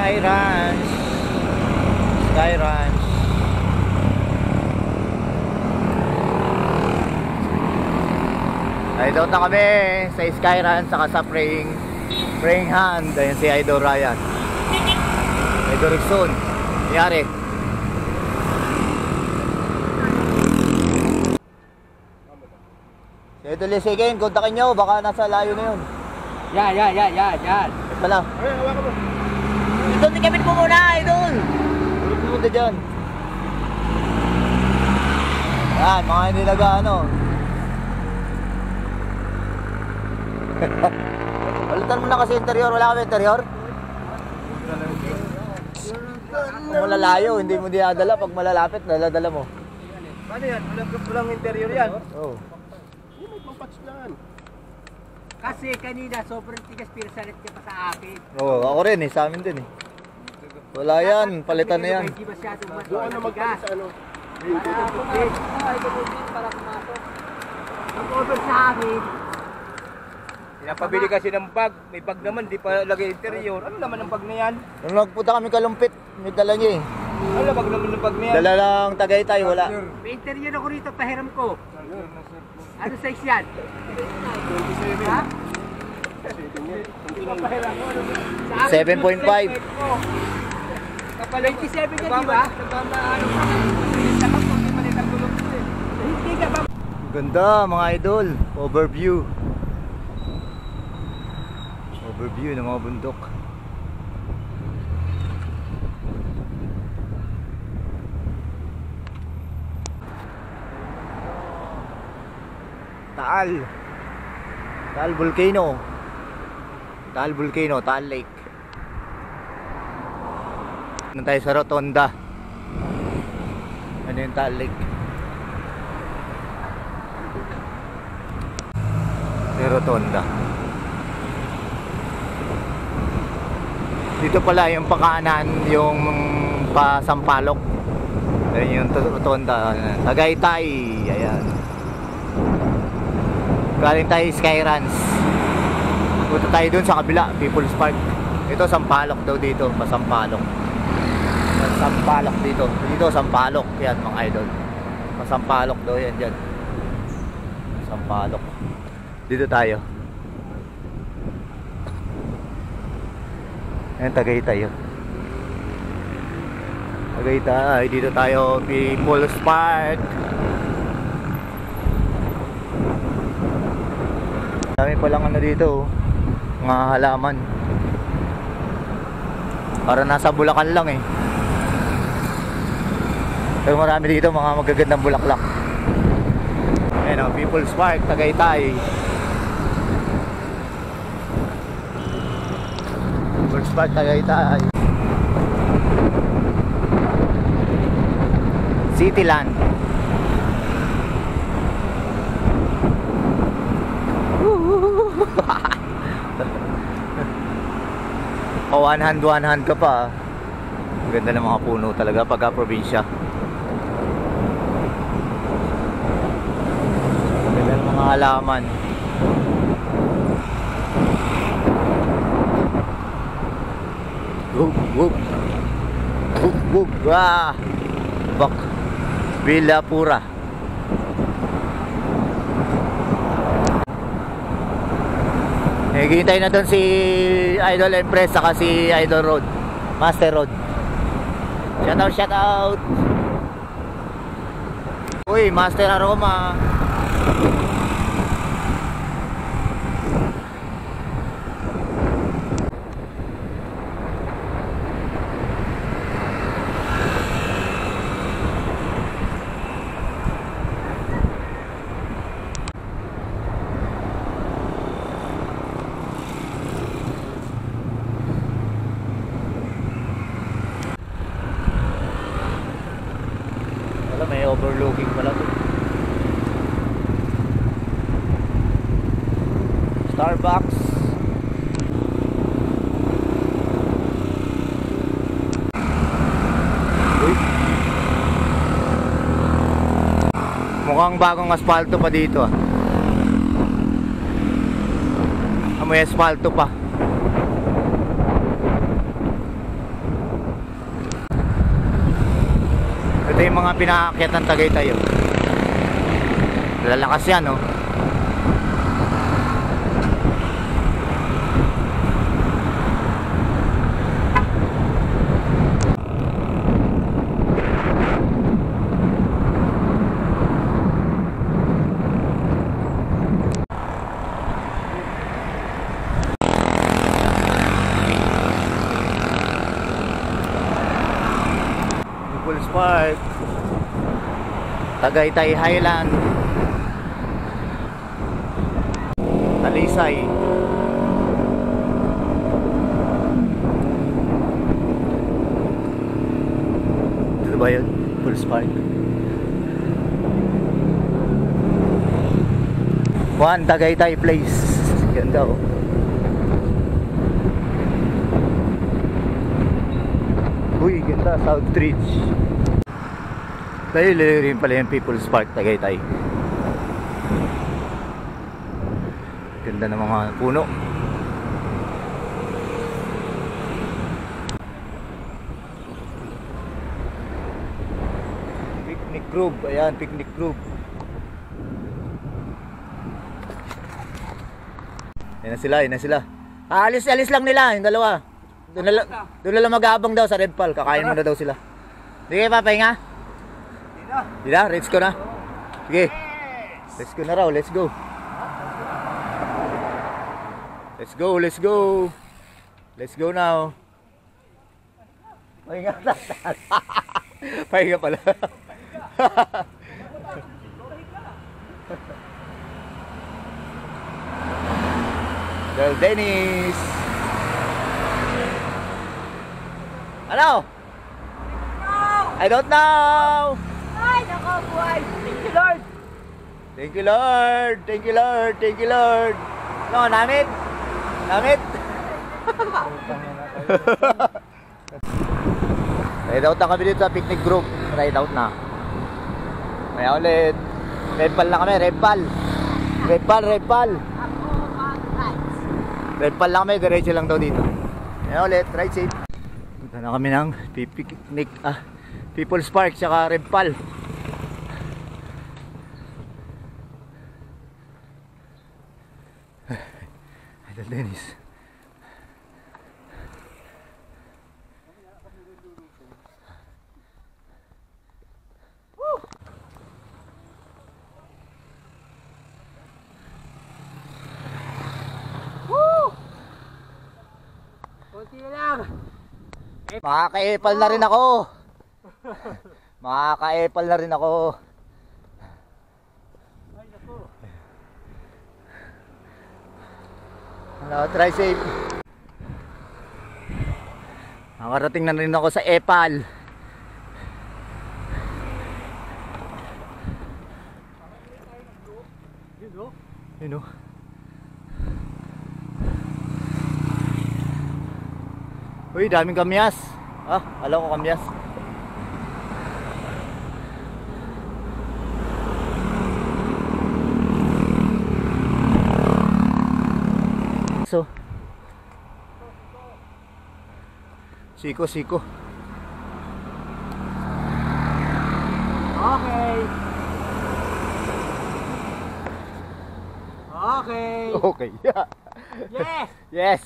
Sky Ranch. Sky Ranch. Ay, doon na kami sa Sky Ranch saka sa praying hand. Ayan si Idol Ryan. Idol Rickson. Nangyari. Si Idol Lisigin, kontakin nyo. Baka nasa layo na yun. Yan. Pala. Ay, hawakan mo. Idol, tikapin mo muna, Idol. Ulit mo muna dyan. Yan, mga hindi nag-ano. Palitan mo na kasi interior. Wala kami interior? Kung malalayo, hindi mo dinadala. Pag malalapit, daladala mo. Ano yan? Walang interior yan. Oo. May pampatch lang. Kasi kanina sobrang tigas pirasalit niya pa sa akin. Oo, ako rin eh. Sa amin din eh. Wala yan. Palitan na yan. Hindi masyadong Doon na magpalit sa ano. para pumasok. Ang over sa amin. Pinapabili kasi ng bag. May bag naman, di pa lagay interior. Ano naman ang bag na yan? Nung nagpunta kami Kalumpit, may dala niya eh. Ano bag naman ng bag na yan? Dala lang Tagaytay, wala. May interior ako rito, pahiram ko. Ano size yan? 27. Ha? 7.5. 27 yan, di ba? Hindi ka ba? Ganda mga idol. Overview. Overview ng mga bundok. Taal Volcano. Taal Volcano, Taal Lake. Nandun tayo sa Rotonda. Ano yung Taal Lake? Sa Rotonda. Dito pala yung pakanan, yung Pasampalok. Ayan yung Rotonda. Tagaytay. Ayan. Galing tayo Sky Ranch. Punta tayo dun sa kabila, People's Park. Ito Sampalok daw dito, Pasampalok. Sampalok dito. Dito Sampalok, yan mga idol. Pasampalok daw yan dyan. Sampalok. Dito tayo. Ayan, Tagaytay. Tagaytay, dito tayo, People's Park. Dami palang ano dito, mga halaman. Para nasa Bulacan lang eh. Pero marami dito mga magagandang bulaklak. Ayan o, People's Park, Tagaytay. People's Park, Tagaytay. Cityland. O one hand ka pa. Ganda ng mga puno talaga pagka probinsya. Ganda ng mga halaman. Whoop. Bak Villa Pura. Hintay na doon si Idol Empress saka si Idol Road, Master Road. Shout out. Uy, Master Aroma. May overlooking pala to. Starbucks. Uy. Mukhang bagong asfalto pa dito ah. Amoy asfalto pa. Ito yung mga pinaakyat ng Tagaytay, oh. Lalakas yan, oh. People's Park, Tagaytay Highland, Talisay. Ito ba yun? People's Park. One Tagaytay Place. Ganda, oh. Uy, ganda, South Ridge. Dahil rin pala yung People's Park Tagaytay. Ganda ng mga puno. Picnic Grove, ayan, Picnic Grove. Yan na sila. Alis lang nila, yung dalawa. Doon na lang mag-aabang daw sa Red Pal. Kakain muna daw sila. Sige, papahinga. Di na, let's go na. Sige. Let's go na raw, let's go. Let's go. Let's go now. Pahinga. Pahinga pala. Girl Dennis. Ano? I don't know. Ay, nako, buhay. Thank you, Lord. Thank you, Lord. Thank you, Lord. Thank you, Lord. No, namit. Namit. Ride out na kami dito sa Picnic Group. Ride out na. Kaya ulit. Red Pal na kami. Red Pal. Red Pal. Red Pal. Red Pal lang kami. Diretso lang daw dito. Kaya ulit. Ride safe. Punta na kami ng picnic. People's Park. Tsaka Red Pal. Idol Dennis. Kunti na lang. Makaka-epal na rin ako. Makaka-epal na rin ako. Hello, try safe. Nakarating na rin ako sa Epal. Yun o. Uy, daming kamyas. Alam ko kamyas. So, siko. Okay. Okay. Okay. Yes. Yes.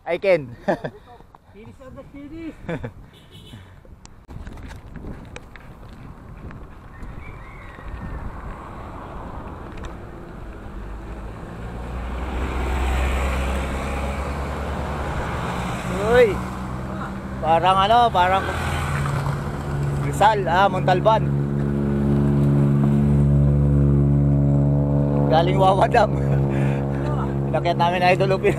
I can. Finish on the finish. Uy. Parang Rizal, Montalban. Galing Wawa Dam. Inakyat namin na Idol Lupin.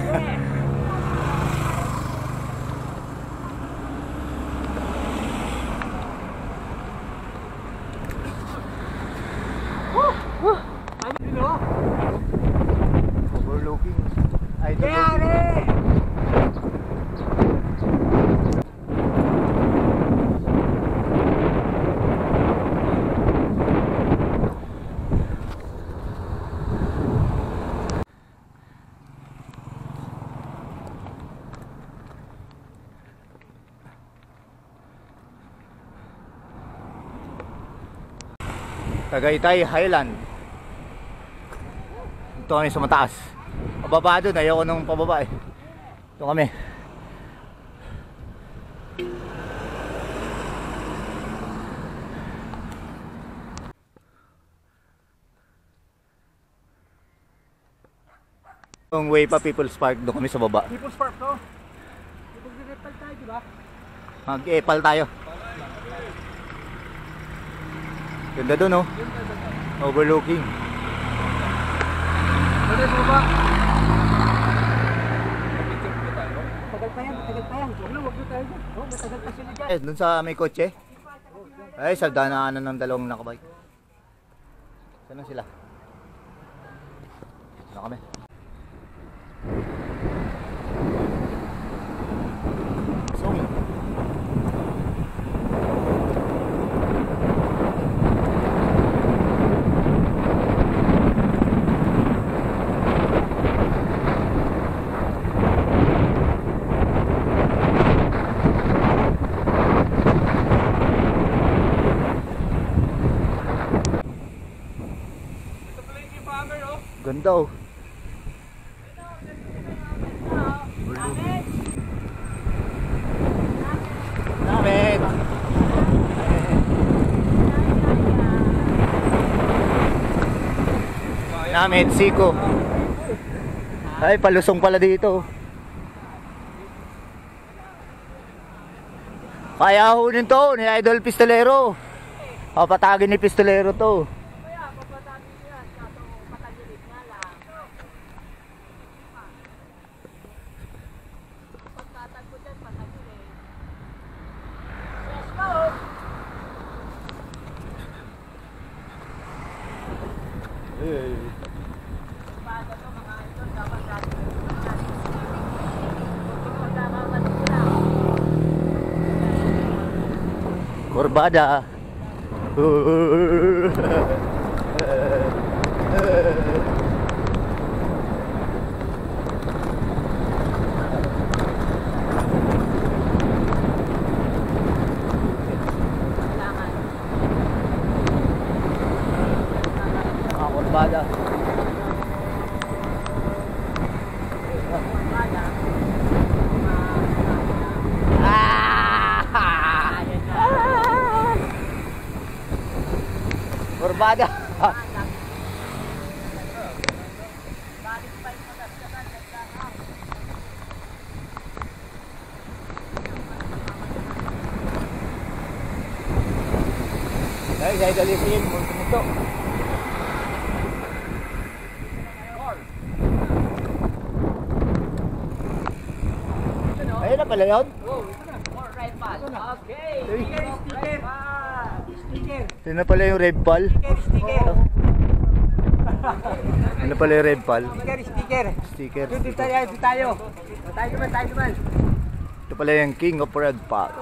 Overlooking Idol Lupin. Tagaytay Highland. Ito kami sa mataas. Pababa doon, ayoko nung pababa eh. Ito kami. Yung way pa People's Park, doon kami sa baba. People's Park to. Mag-repel tayo, di ba? Mag-epal tayo. Ganda doon oh. Overlooking. Dali sa baba. Tagal pa yan, tagal pa yan. Huwag na tayo dyan. Oh, matagal pa sila dyan. Doon sa may kotse. Ay, sa danaanan ng dalawang nakabike. Saan na sila? Saan kami? Song. Ganda oh. Namin. Namin, Siko. Ay, palusong pala dito. Kaya hunin to ni Idol Pistolero. Papatagin ni Pistolero to. Korbada. Korbada. Korbada. Ay, dahil dalipin mo ito. Ayun na pala yun. Okay. Sticker, sticker. Sticker. Ito na pala yung red ball. Sticker, sticker. Ito na pala yung red ball. Sticker, sticker. Sticker. Dito tayo, dito tayo. Tayo naman, tayo naman. Ito pala yung King of Red Pal.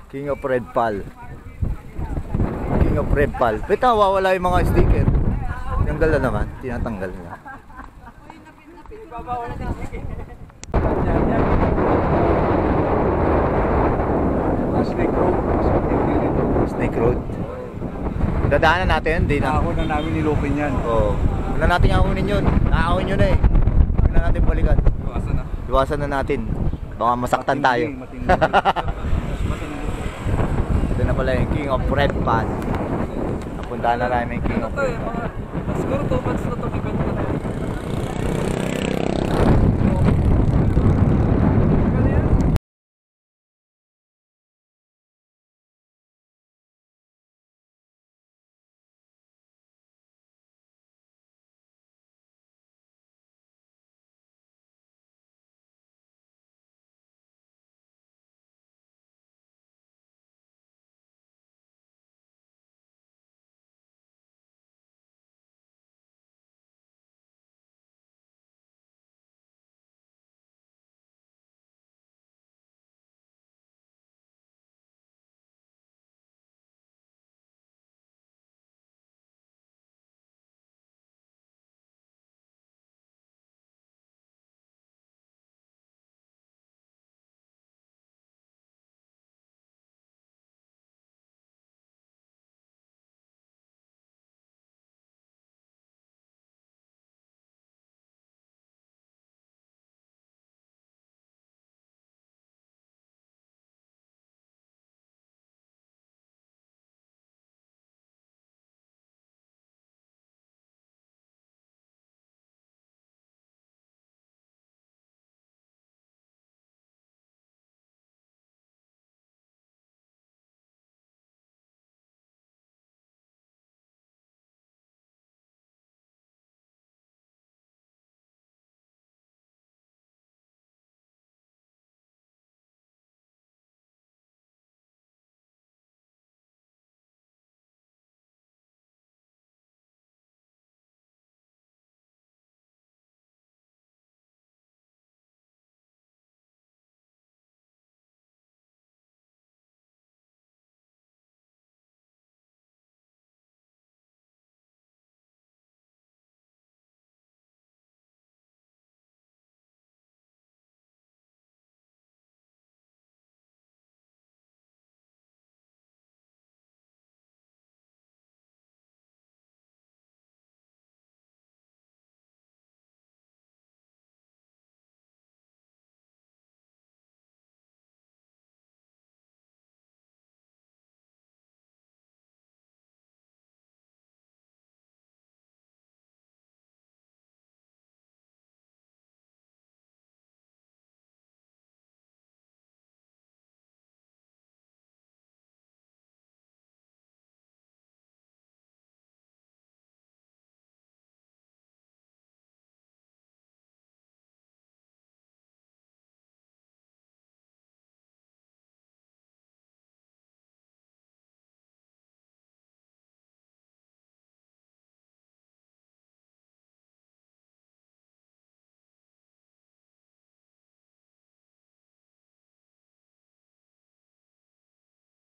King of Red Pal. King of Red Pal. Wait, nawawala yung mga sticker. Tanggal na naman. Tinatanggal na. Snake Road. Snake Road. Dadaanan natin, hindi na. Ako na namin nilokin yan. Oo. Wala natin ahunin yun. Naahon yun eh. Wala natin balikan. Iwasan na. Iwasan na natin. Baka masaktan tayo. Ito na pala yung King of Red Pal. Napuntahan na namin yung King of Red Pal. Siguro 2 months na ito.